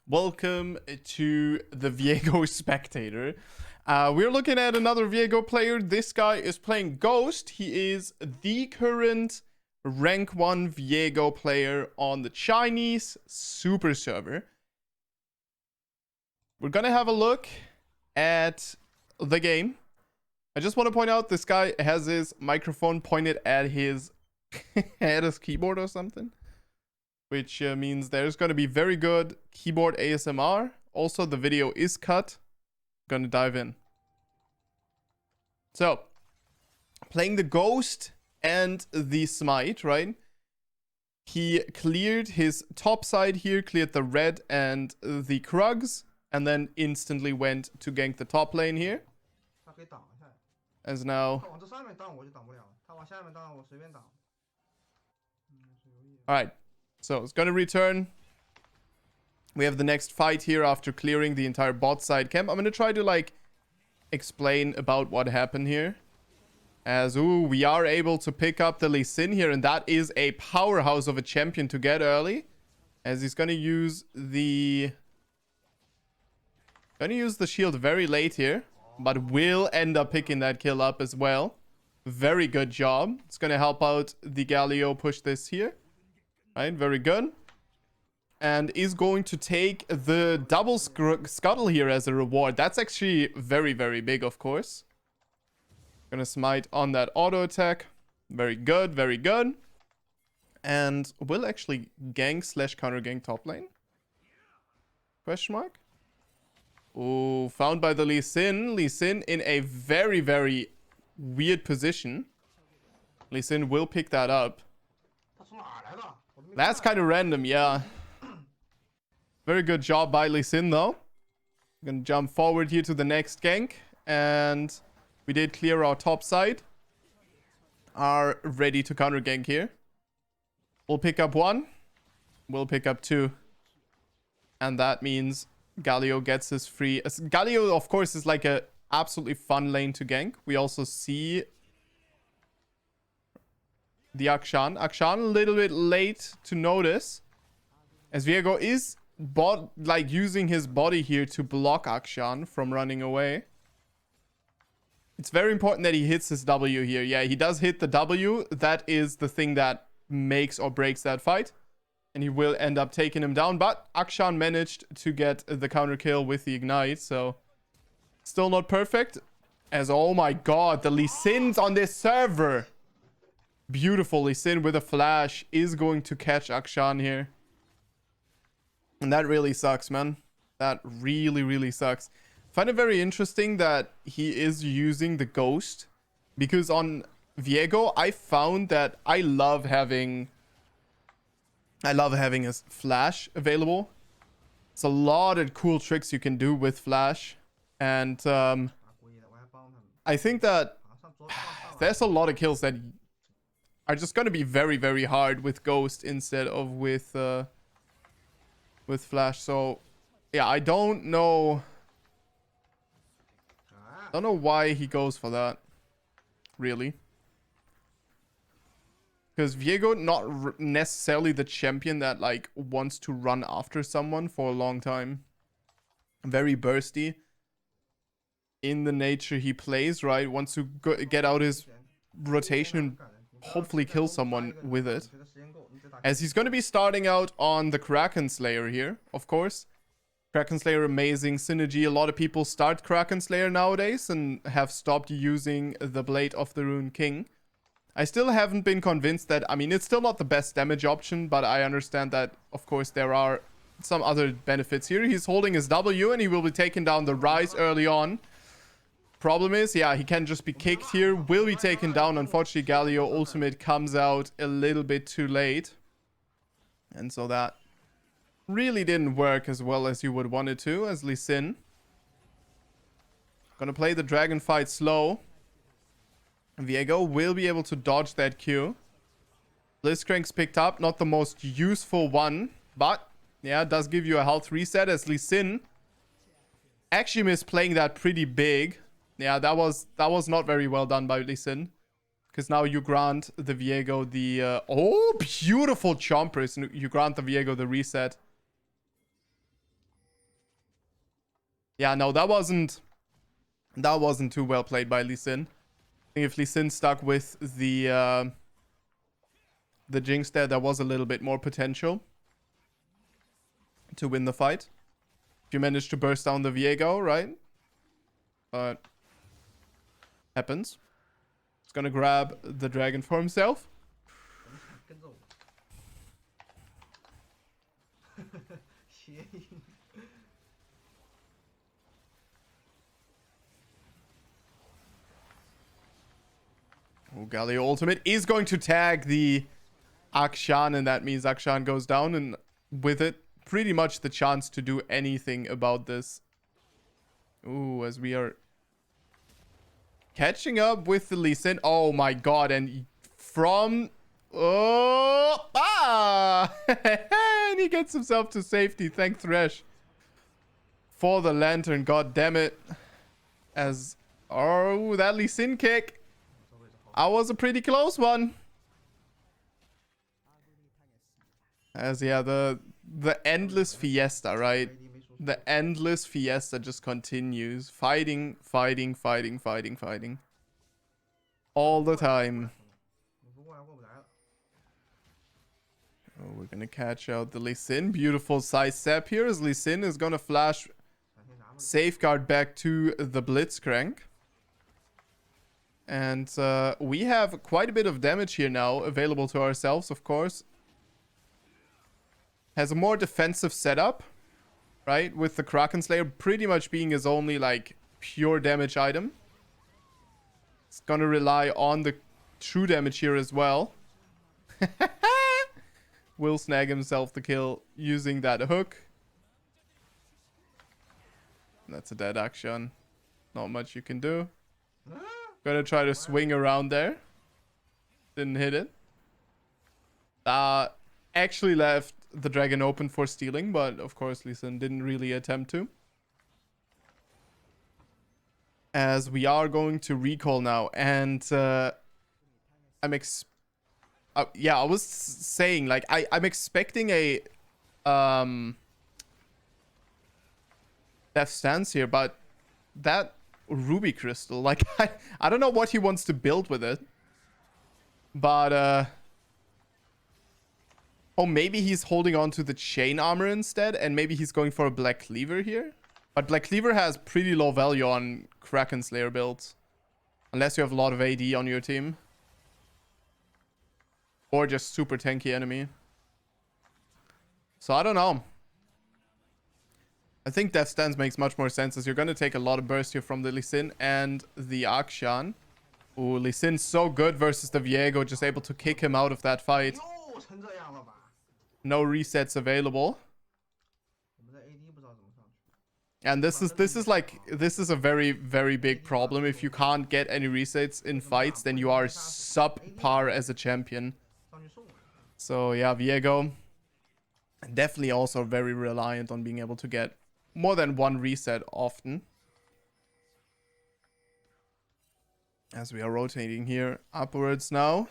Welcome to the VIEGO Spectator. We're looking at another VIEGO player. This guy is playing Ghost. He is the current rank 1 VIEGO player on the Chinese Super server. We're gonna have a look at the game. I just want to point out this guy has his microphone pointed at his at his keyboard or something, which means there's going to be very good keyboard ASMR. Also, the video is cut. Gonna dive in. So, playing the Ghost and the Smite, right? He cleared his top side here, cleared the red and the Krugs, and then instantly went to gank the top lane here. As now... Alright, so it's gonna return. We have the next fight here after clearing the entire bot side camp. I'm gonna try to like explain about what happened here. As we are able to pick up the Lee Sin here, and that is a powerhouse of a champion to get early. As he's gonna use the shield very late here, but will end up picking that kill up as well. Very good job. It's gonna help out the Galio push this here. Right, very good. And is going to take the double scuttle here as a reward. That's actually very, very big, of course. Gonna smite on that auto attack. Very good, very good. And will actually gank / counter gank top lane? Question mark? Oh, found by the Lee Sin. Lee Sin in a very, very weird position. Lee Sin will pick that up. That's kind of random, yeah. Very good job by Lee Sin, though. I'm gonna jump forward here to the next gank. And we did clear our top side. Are ready to counter gank here. We'll pick up one. We'll pick up two. And that means Galio gets his free... Galio, of course, is like a absolutely fun lane to gank. We also see... the Akshan. Akshan a little bit late to notice. As VIEGO is using his body here to block Akshan from running away. It's very important that he hits his W here. Yeah, he does hit the W. That is the thing that makes or breaks that fight. And he will end up taking him down. But Akshan managed to get the counter kill with the ignite. So, still not perfect. As, oh my god, the Lee Sins on this server. Beautiful. Lee Sin with a flash is going to catch Akshan here. And that really sucks, man. That really, really sucks. I find it very interesting that he is using the Ghost. Because on VIEGO, I found that I love having a flash available. It's a lot of cool tricks you can do with flash. And I think that there's a lot of kills that are just going to be very, very hard with Ghost instead of with Flash. So, yeah, I don't know why he goes for that, really. Because VIEGO not necessarily the champion that, like, wants to run after someone for a long time. Very bursty in the nature he plays, right? Wants to get out his rotation and hopefully kill someone with it. As he's going to be starting out on the Kraken Slayer here, of course. Kraken Slayer, amazing synergy. A lot of people start Kraken Slayer nowadays and have stopped using the Blade of the Rune King. I still haven't been convinced that, I mean, it's still not the best damage option, but I understand that, of course, there are some other benefits here. He's holding his W and he will be taking down the Rise early on. Problem is, yeah, he can just be kicked here. Will be taken down. Unfortunately, Galio ultimate comes out a little bit too late. And so that really didn't work as well as you would want it to, as Lee Sin. Gonna play the dragon fight slow. VIEGO will be able to dodge that Q. Blitzcrank's picked up. Not the most useful one, but yeah, it does give you a health reset as Lee Sin actually missed playing that pretty big. Yeah, that was not very well done by Lee Sin. Because now you grant the VIEGO the... oh, beautiful chompers. You grant the VIEGO the reset. Yeah, no, that wasn't too well played by Lee Sin. I think if Lee Sin stuck with the Jinx there was a little bit more potential to win the fight. If you manage to burst down the Viego, right? But happens. He's gonna grab the dragon for himself. Oh, Galio ultimate is going to tag the Akshan, and that means Akshan goes down, and with it, pretty much the chance to do anything about this. Ooh, as we are catching up with the Lee Sin. Oh my god, and from... Oh! Ah! And he gets himself to safety. Thank Thresh for the lantern. God damn it. As... Oh, that Lee Sin kick. That was a pretty close one. As, yeah, the endless fiesta, right? The endless fiesta just continues. Fighting, fighting, fighting, fighting, fighting. All the time. Oh, we're gonna catch out the Lee Sin. Beautiful side step here as Lee Sin is gonna flash Safeguard back to the Blitzcrank. And we have quite a bit of damage here now available to ourselves, of course. Has a more defensive setup, right? With the Kraken Slayer pretty much being his only, like, pure damage item. It's gonna rely on the true damage here as well. Will snag himself the kill using that hook. That's a dead action. Not much you can do. Gonna try to swing around there. Didn't hit it. Actually left the dragon open for stealing, but of course Lee Sin didn't really attempt to. As we are going to recall now, and yeah, I was saying, like, I'm expecting a death stance here, but that ruby crystal, like, I don't know what he wants to build with it, but oh, maybe he's holding on to the chain armor instead, and maybe he's going for a Black Cleaver here. But Black Cleaver has pretty low value on Kraken Slayer builds. Unless you have a lot of AD on your team. Or just super tanky enemy. So I don't know. I think Death Stance makes much more sense, as you're going to take a lot of burst here from the Lee Sin and the Akshan. Ooh, Lee Sin's so good versus the Viego, just able to kick him out of that fight. No resets available. And this is a very, very big problem. If you can't get any resets in fights, then you are subpar as a champion. So yeah, Viego definitely also very reliant on being able to get more than one reset often. As we are rotating here upwards now.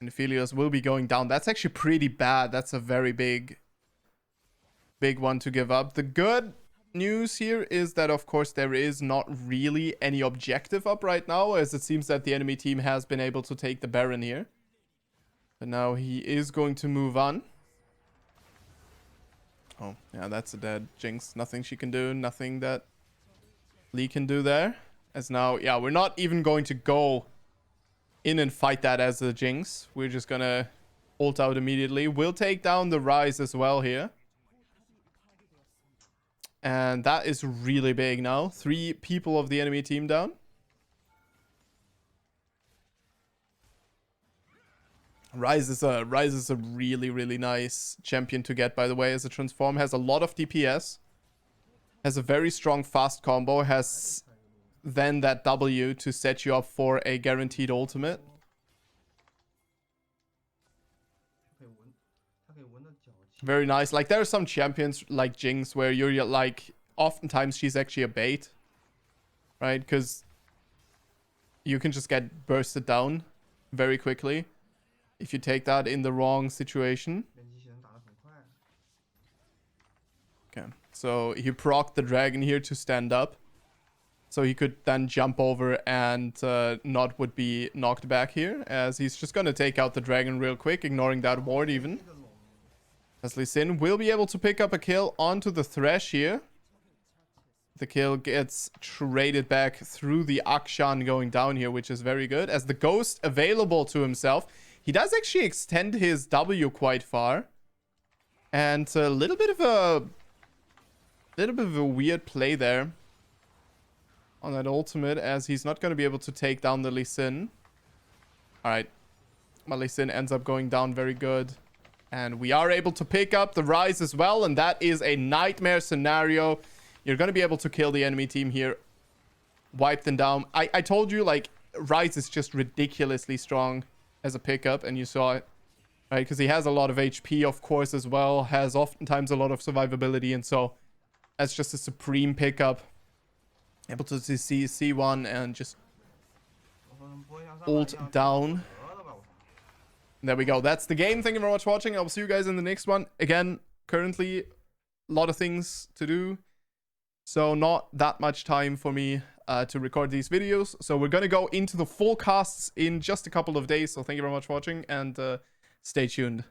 And Philios will be going down. That's actually pretty bad. That's a very big one to give up. The good news here is that, of course, there is not really any objective up right now, as it seems that the enemy team has been able to take the Baron here. But now he is going to move on. Oh, yeah, that's a dead Jinx. Nothing she can do. Nothing that Lee can do there. As now, yeah, we're not even going to go in and fight that as a Jinx. We're just gonna ult out immediately. We'll take down the Rise as well here. And that is really big now. 3 people of the enemy team down. Rise is a really, really nice champion to get, by the way, as a transform. Has a lot of DPS. Has a very strong fast combo. Has then that W to set you up for a guaranteed ultimate. Very nice. Like, there are some champions like Jinx where you're like, oftentimes she's actually a bait, right? Because you can just get bursted down very quickly if you take that in the wrong situation. Okay, so he procced the dragon here to stand up. So he could then jump over and not would be knocked back here, as he's just going to take out the dragon real quick, ignoring that ward even. As Lee Sin will be able to pick up a kill onto the Thresh here. The kill gets traded back through the Akshan going down here, which is very good. As the Ghost available to himself, he does actually extend his W quite far. And a little bit of a weird play there on that ultimate, as he's not going to be able to take down the Lee Sin. Alright. But Lee Sin ends up going down very good. And we are able to pick up the Rise as well. And that is a nightmare scenario. You're going to be able to kill the enemy team here. Wipe them down. I told you, like, Rise is just ridiculously strong as a pickup. And you saw it. Right? Because he has a lot of HP, of course, as well. Has oftentimes a lot of survivability. And so that's just a supreme pickup. Able to see C1 and just ult down. There we go. That's the game. Thank you very much for watching. I'll see you guys in the next one. Again, currently, a lot of things to do. So not that much time for me to record these videos. So we're going to go into the full casts in just a couple of days. So thank you very much for watching and stay tuned.